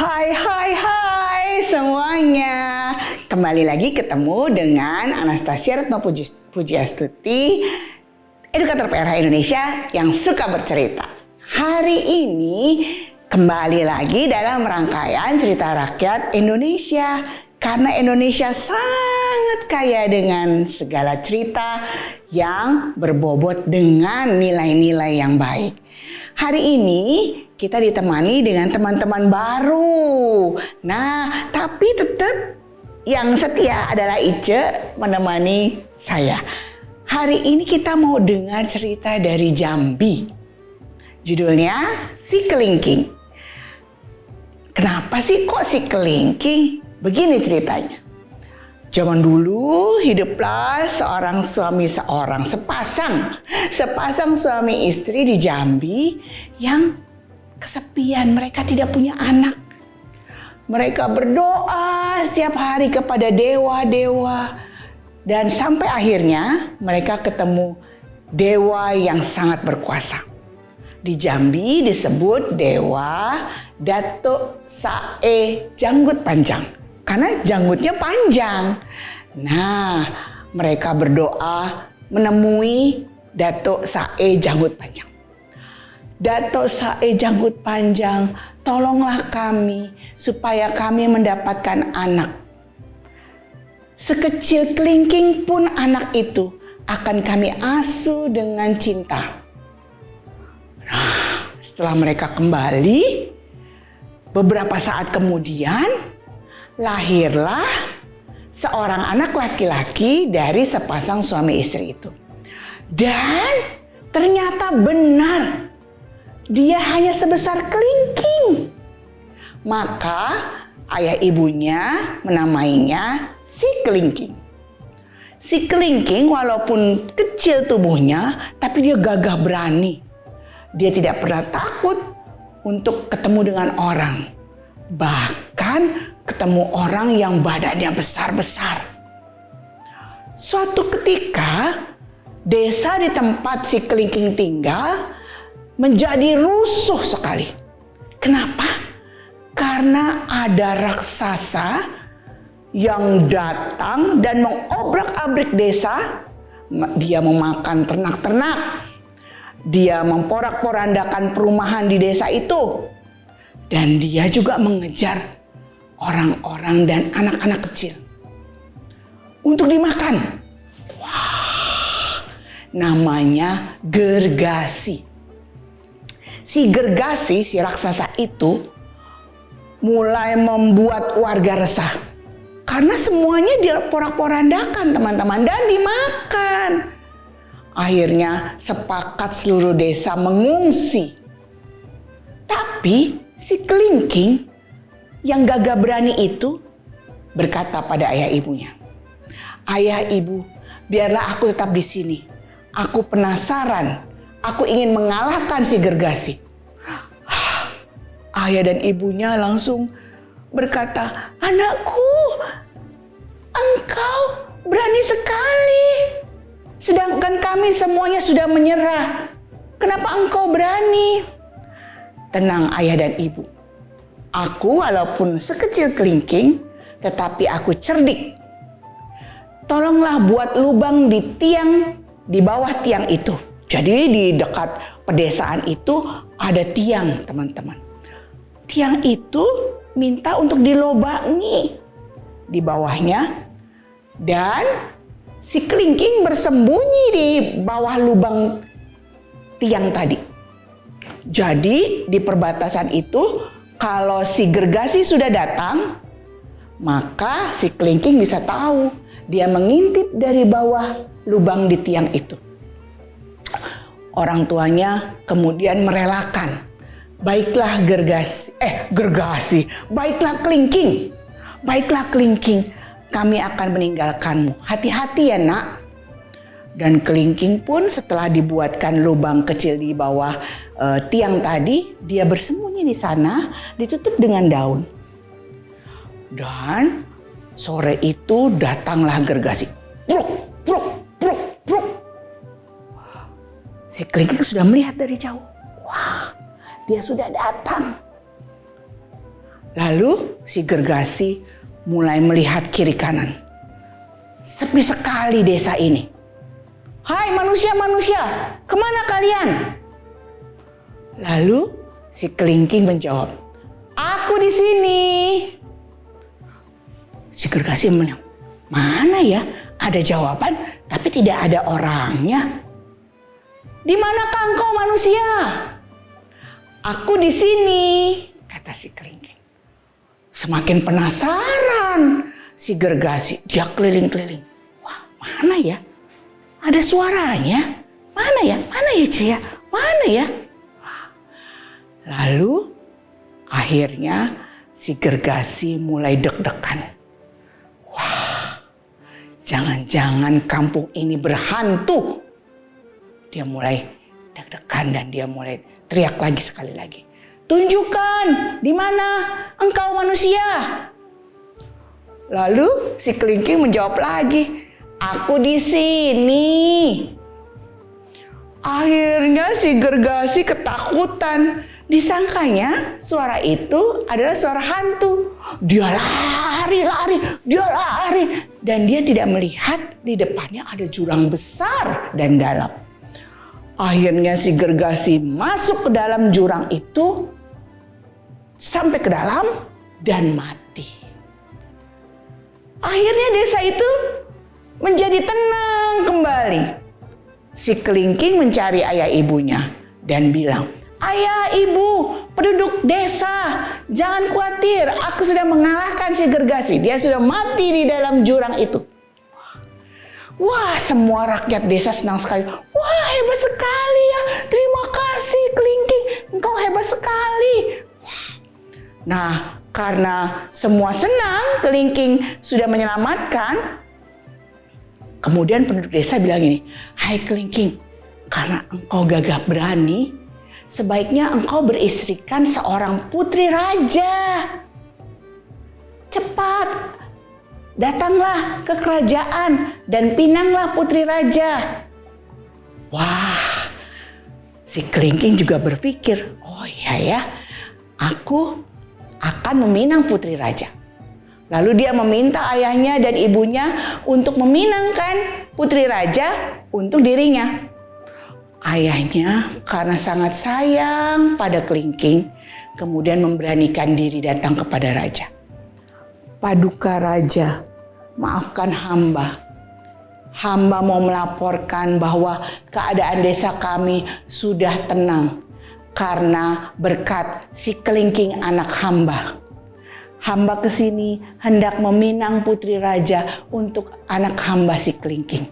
Hai semuanya. Kembali lagi ketemu dengan Anastasia Retno Pujiastuti, edukator PRH Indonesia yang suka bercerita. Hari ini kembali lagi dalam rangkaian cerita rakyat Indonesia. Karena Indonesia sangat kaya dengan segala cerita yang berbobot dengan nilai-nilai yang baik. Hari ini kita ditemani dengan teman-teman baru. Nah, tapi tetap yang setia adalah Ice menemani saya. Hari ini kita mau dengar cerita dari Jambi. Judulnya Si Kelingking. Kenapa sih kok si kelingking? Begini ceritanya. Zaman dulu hiduplah sepasang suami istri di Jambi yang kesepian, mereka tidak punya anak. Mereka berdoa setiap hari kepada dewa-dewa dan sampai akhirnya mereka ketemu dewa yang sangat berkuasa. Di Jambi disebut Dewa Datuk Sae Janggut Panjang. Karena janggutnya panjang. Nah, mereka berdoa menemui Datuk Sae Janggut Panjang. Datuk Sae Janggut Panjang, tolonglah kami supaya kami mendapatkan anak. Sekecil kelingking pun anak itu akan kami asuh dengan cinta. Nah, setelah mereka kembali, beberapa saat kemudian lahirlah seorang anak laki-laki dari sepasang suami istri itu. Dan ternyata benar, dia hanya sebesar kelingking. Maka ayah ibunya menamainya Si Kelingking. Si Kelingking walaupun kecil tubuhnya, tapi dia gagah berani. Dia tidak pernah takut untuk ketemu dengan orang. Bahkan ketemu orang yang badannya besar-besar. Suatu ketika, desa di tempat si kelingking tinggal menjadi rusuh sekali. Kenapa? Karena ada raksasa yang datang dan mengobrak-abrik desa. Dia memakan ternak-ternak. Dia memporak-porandakan perumahan di desa itu. Dan dia juga mengejar orang-orang dan anak-anak kecil untuk dimakan. Wah, namanya Gergasi. Si Gergasi, si raksasa itu mulai membuat warga resah. Karena semuanya dia porak-porandakan teman-teman dan dimakan. Akhirnya sepakat seluruh desa mengungsi. Tapi si kelingking yang gagah berani itu berkata pada ayah ibunya, "Ayah ibu, biarlah aku tetap di sini. Aku penasaran. Aku ingin mengalahkan si Gergasi." Ayah dan ibunya langsung berkata, "Anakku, engkau berani sekali. Sedangkan kami semuanya sudah menyerah. Kenapa engkau berani?" "Tenang ayah dan ibu. Aku walaupun sekecil kelingking, tetapi aku cerdik. Tolonglah buat lubang di bawah tiang itu." Jadi di dekat pedesaan itu ada tiang teman-teman. Tiang itu minta untuk dilobangi di bawahnya. Dan si kelingking bersembunyi di bawah lubang tiang tadi. Jadi di perbatasan itu kalau si Gergasi sudah datang, maka si kelingking bisa tahu. Dia mengintip dari bawah lubang di tiang itu. Orang tuanya kemudian merelakan. Baiklah kelingking, kami akan meninggalkanmu. Hati-hati ya nak. Dan kelingking pun setelah dibuatkan lubang kecil di bawah tiang tadi, dia bersembunyi di sana, ditutup dengan daun. Dan sore itu datanglah Gergasi. Pruk, pruk, pruk, pruk. Si kelingking sudah melihat dari jauh. Wah, dia sudah datang. Lalu si Gergasi mulai melihat kiri kanan. Sepi sekali desa ini. "Hai manusia-manusia, kemana kalian?" Lalu si Kelingking menjawab, "Aku di sini." Si Gergasi bilang, "Mana ya? Ada jawaban, tapi tidak ada orangnya. Di manakah engkau manusia?" "Aku di sini," kata si Kelingking. Semakin penasaran si Gergasi, dia keliling-keliling. "Wah, mana ya? Ada suaranya? Mana ya? Mana ya, Cia? Mana ya?" Lalu akhirnya si Gergasi mulai deg-degan. Wah, jangan-jangan kampung ini berhantu. Dia mulai deg-degan dan dia mulai teriak lagi sekali lagi. "Tunjukkan di mana engkau manusia." Lalu si Kelingking menjawab lagi, "Aku di sini." Akhirnya si Gergasi ketakutan. Disangkanya suara itu adalah suara hantu. Dia lari, dan dia tidak melihat di depannya ada jurang besar dan dalam. Akhirnya si Gergasi masuk ke dalam jurang itu, sampai ke dalam dan mati. Akhirnya desa itu menjadi tenang kembali. Si Kelingking mencari ayah ibunya dan bilang, "Ayah, ibu, penduduk desa, jangan khawatir, aku sudah mengalahkan si Gergasi. Dia sudah mati di dalam jurang itu." Wah, semua rakyat desa senang sekali. "Wah, hebat sekali ya, terima kasih Kelingking, engkau hebat sekali." Nah, karena semua senang Kelingking sudah menyelamatkan, kemudian penduduk desa bilang ini, "Hai Kelingking, karena engkau gagah berani, sebaiknya engkau beristrikan seorang putri raja. Cepat, datanglah ke kerajaan dan pinanglah putri raja." Wah, si Kelingking juga berpikir, "Oh iya ya, aku akan meminang putri raja." Lalu dia meminta ayahnya dan ibunya untuk meminangkan putri raja untuk dirinya. Ayahnya karena sangat sayang pada Kelingking, kemudian memberanikan diri datang kepada raja. "Paduka Raja, maafkan hamba. Hamba mau melaporkan bahwa keadaan desa kami sudah tenang karena berkat si Kelingking anak hamba. Hamba kesini hendak meminang putri raja untuk anak hamba si Kelingking."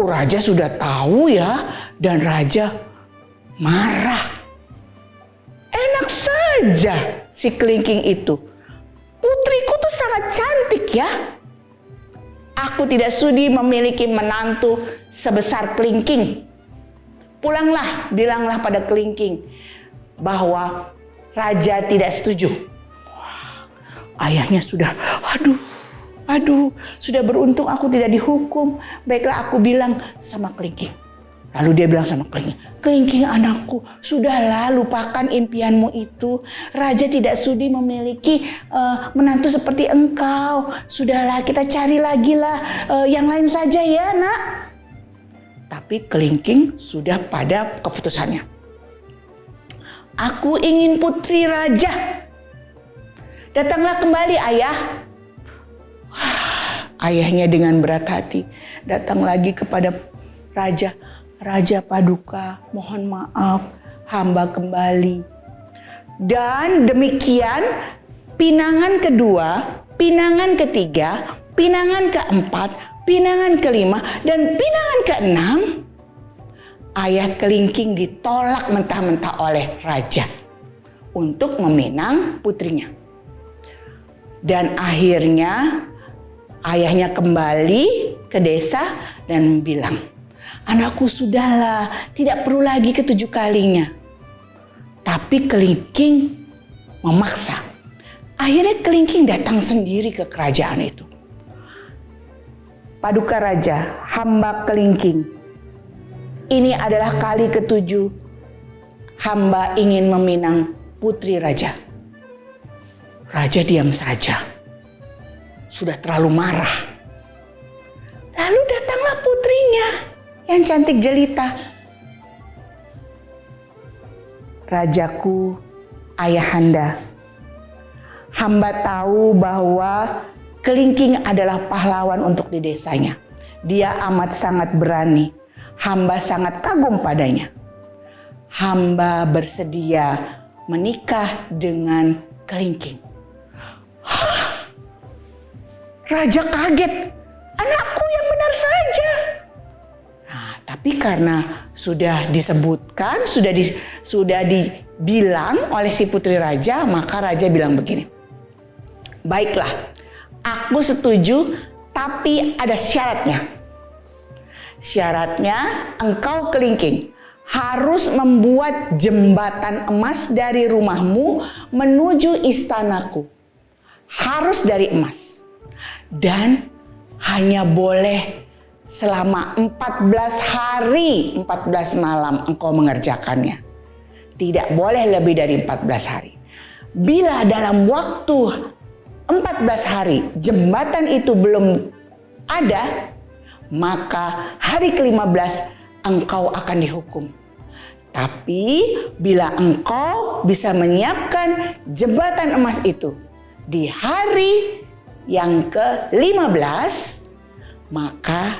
Raja sudah tahu ya, dan raja marah. Enak saja si Kelingking itu. "Putriku tuh sangat cantik ya. Aku tidak sudi memiliki menantu sebesar Kelingking. Pulanglah, bilanglah pada Kelingking bahwa raja tidak setuju." Ayahnya sudah, aduh, sudah beruntung aku tidak dihukum. Baiklah, aku bilang sama Kelingking. Lalu dia bilang sama Kelingking, "Kelingking anakku, sudahlah, lupakan impianmu itu. Raja tidak sudi memiliki menantu seperti engkau. Sudahlah, kita cari lagi lah yang lain saja ya, nak." Tapi Kelingking sudah pada keputusannya. "Aku ingin putri raja. Datanglah kembali, ayah." Ayahnya dengan berat hati datang lagi kepada raja. "Raja Paduka, mohon maaf, hamba kembali." Dan demikian pinangan kedua, pinangan ketiga, pinangan keempat, pinangan kelima, dan pinangan keenam, ayah Kelingking ditolak mentah-mentah oleh raja untuk meminang putrinya. Dan akhirnya ayahnya kembali ke desa dan bilang, "Anakku, sudahlah, tidak perlu lagi ketujuh kalinya." Tapi Kelingking memaksa. Akhirnya Kelingking datang sendiri ke kerajaan itu. "Paduka Raja, hamba Kelingking, ini adalah kali ketujuh hamba ingin meminang putri raja." Raja diam saja. Sudah terlalu marah. Lalu datanglah putrinya yang cantik jelita. Rajaku, ayahanda, hamba tahu bahwa Kelingking adalah pahlawan untuk di desanya. Dia amat sangat berani. Hamba sangat kagum padanya. Hamba bersedia menikah dengan Kelingking. Hah? Raja kaget. Anakku yang benar saja. Nah, tapi karena sudah disebutkan, sudah dibilang oleh si putri raja, maka raja bilang begini. Baiklah, aku setuju, tapi ada syaratnya. Syaratnya engkau Kelingking harus membuat jembatan emas dari rumahmu menuju istanaku. Harus dari emas. Dan hanya boleh selama 14 hari, 14 malam engkau mengerjakannya. Tidak boleh lebih dari 14 hari. Bila dalam waktu 14 hari jembatan itu belum ada, maka hari ke-15 engkau akan dihukum. Tapi bila engkau bisa menyiapkan jembatan emas itu di hari yang ke-15, maka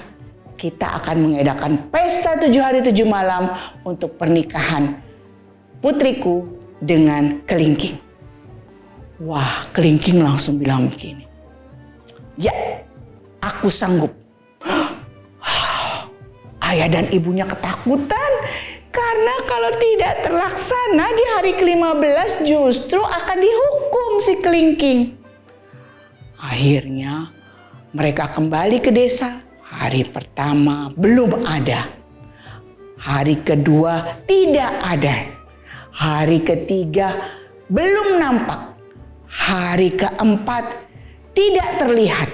kita akan mengadakan pesta 7 hari 7 malam untuk pernikahan putriku dengan Kelingking. Wah, Kelingking langsung bilang begini. Ya, aku sanggup. Ayah dan ibunya ketakutan karena kalau tidak terlaksana di hari ke-15 justru akan dihukum si Kelingking. Akhirnya mereka kembali ke desa. Hari pertama belum ada. Hari kedua tidak ada. Hari ketiga belum nampak. Hari keempat tidak terlihat.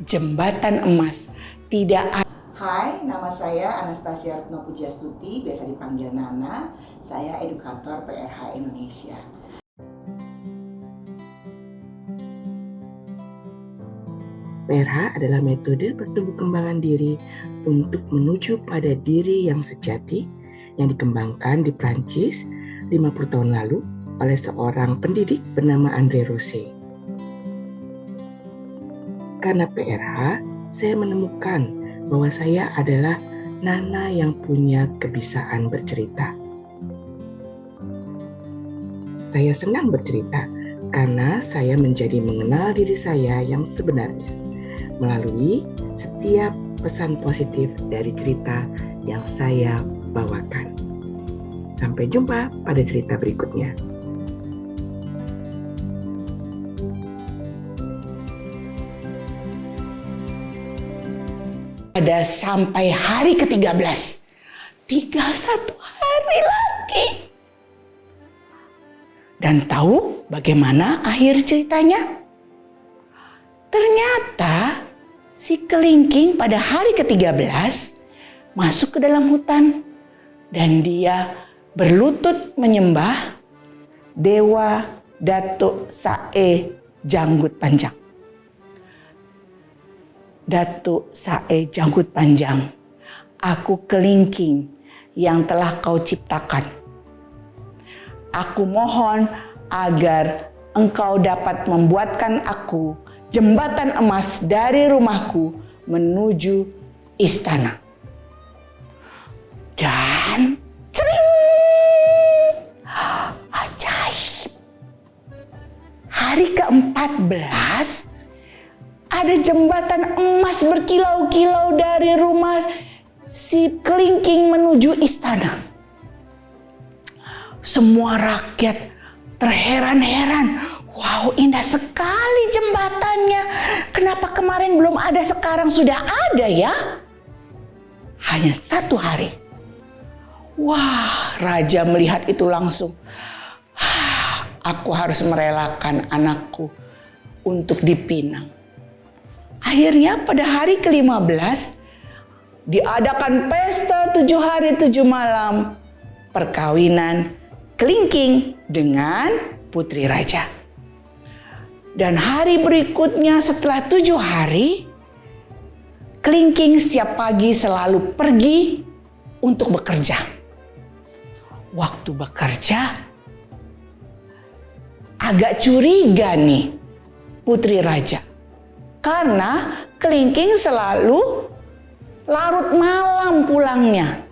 Jembatan emas tidak ada. Hai, nama saya Anastasia Retno Pujiastuti, biasa dipanggil Nana. Saya edukator PRH Indonesia. PRH adalah metode pertumbuh kembangan diri untuk menuju pada diri yang sejati yang dikembangkan di Prancis 50 tahun lalu oleh seorang pendidik bernama André Rosset. Karena PRH, saya menemukan bahwa saya adalah Nana yang punya kebiasaan bercerita. Saya senang bercerita karena saya menjadi mengenal diri saya yang sebenarnya melalui setiap pesan positif dari cerita yang saya bawakan. Sampai jumpa pada cerita berikutnya. Ada sampai hari ke-13. Tinggal 1 hari lagi. Dan tahu bagaimana akhir ceritanya? Ternyata si Kelingking pada hari ke-13 masuk ke dalam hutan dan dia berlutut menyembah Dewa Datuk Sae Janggut Panjang. Datuk Sae Janggut Panjang, aku Kelingking yang telah kau ciptakan. Aku mohon agar engkau dapat membuatkan aku jembatan emas dari rumahku menuju istana. Dan cering! Ajaib! Hari ke-14 ada jembatan emas berkilau-kilau dari rumah si Kelingking menuju istana. Semua rakyat terheran-heran. Wow, indah sekali jembatannya. Kenapa kemarin belum ada, sekarang sudah ada ya? Hanya 1 hari. Wah, raja melihat itu langsung. Aku harus merelakan anakku untuk dipinang. Akhirnya pada hari ke-15 diadakan pesta 7 hari 7 malam perkawinan Kelingking dengan putri raja. Dan hari berikutnya setelah 7 hari, kelingking setiap pagi selalu pergi untuk bekerja. Waktu bekerja, agak curiga nih putri raja. Karena kelingking selalu larut malam pulangnya.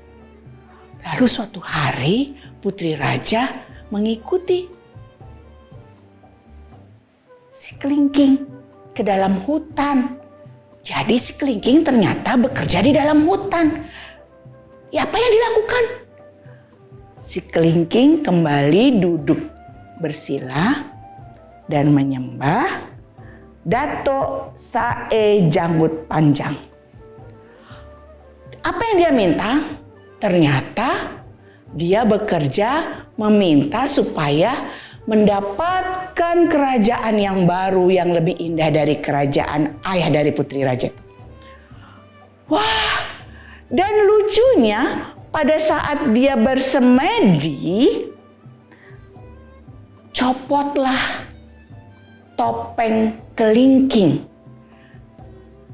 Lalu suatu hari putri raja mengikuti si kelingking ke dalam hutan. Jadi si kelingking ternyata bekerja di dalam hutan. Ya, apa yang dilakukan? Si kelingking kembali duduk bersila dan menyembah Dato' Sae Janggut Panjang. Apa yang dia minta? Ternyata dia bekerja meminta supaya mendapatkan kerajaan yang baru yang lebih indah dari kerajaan ayah dari putri raja. Wah, dan lucunya pada saat dia bersemedi, copotlah topeng kelingking.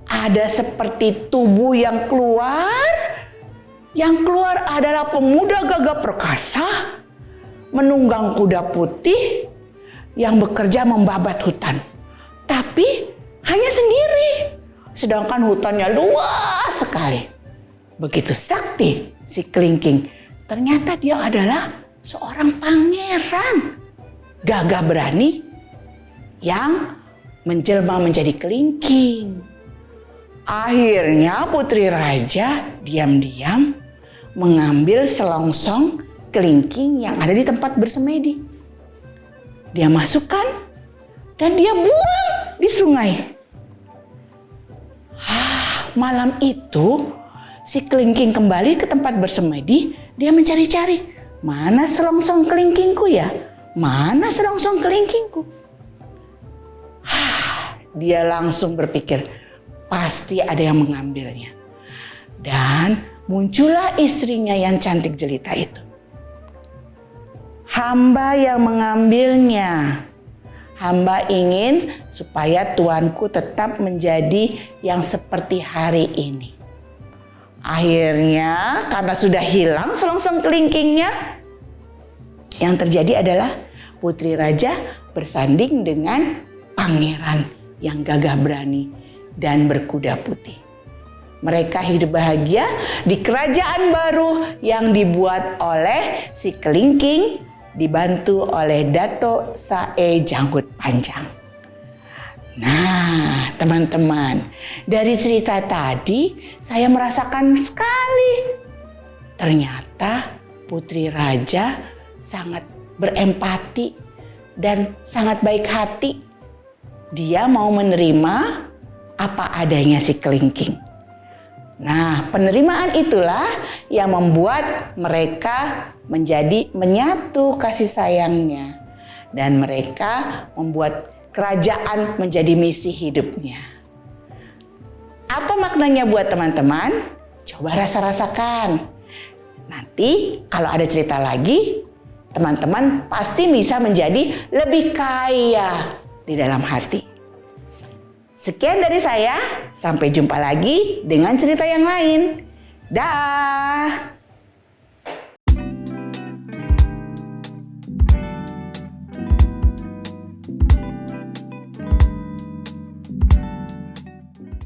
Ada seperti tubuh yang keluar. Yang keluar adalah pemuda gagah perkasa menunggang kuda putih yang bekerja membabat hutan. Tapi hanya sendiri. Sedangkan hutannya luas sekali. Begitu sakti si kelingking. Ternyata dia adalah seorang pangeran gagah berani yang menjelma menjadi kelingking. Akhirnya putri raja diam-diam mengambil selongsong kelingking yang ada di tempat bersemedi. Dia masukkan dan dia buang di sungai. Malam itu si kelingking kembali ke tempat bersemedi. Dia mencari-cari, mana selongsong kelingkingku ya? Mana selongsong kelingkingku? Dia langsung berpikir, pasti ada yang mengambilnya. Dan muncullah istrinya yang cantik jelita itu. Hamba yang mengambilnya. Hamba ingin supaya tuanku tetap menjadi yang seperti hari ini. Akhirnya karena sudah hilang selongsong kelingkingnya, yang terjadi adalah putri raja bersanding dengan pangeran yang gagah berani dan berkuda putih. Mereka hidup bahagia di kerajaan baru yang dibuat oleh si kelingking, dibantu oleh Dato' Sae Janggut Panjang. Nah, teman-teman, dari cerita tadi saya merasakan sekali. Ternyata putri raja sangat berempati dan sangat baik hati. Dia mau menerima apa adanya si kelingking. Nah, penerimaan itulah yang membuat mereka menjadi menyatu kasih sayangnya. Dan mereka membuat kerajaan menjadi misi hidupnya. Apa maknanya buat teman-teman? Coba rasa-rasakan. Nanti kalau ada cerita lagi, teman-teman pasti bisa menjadi lebih kaya di dalam hati. Sekian dari saya, sampai jumpa lagi dengan cerita yang lain. Dah.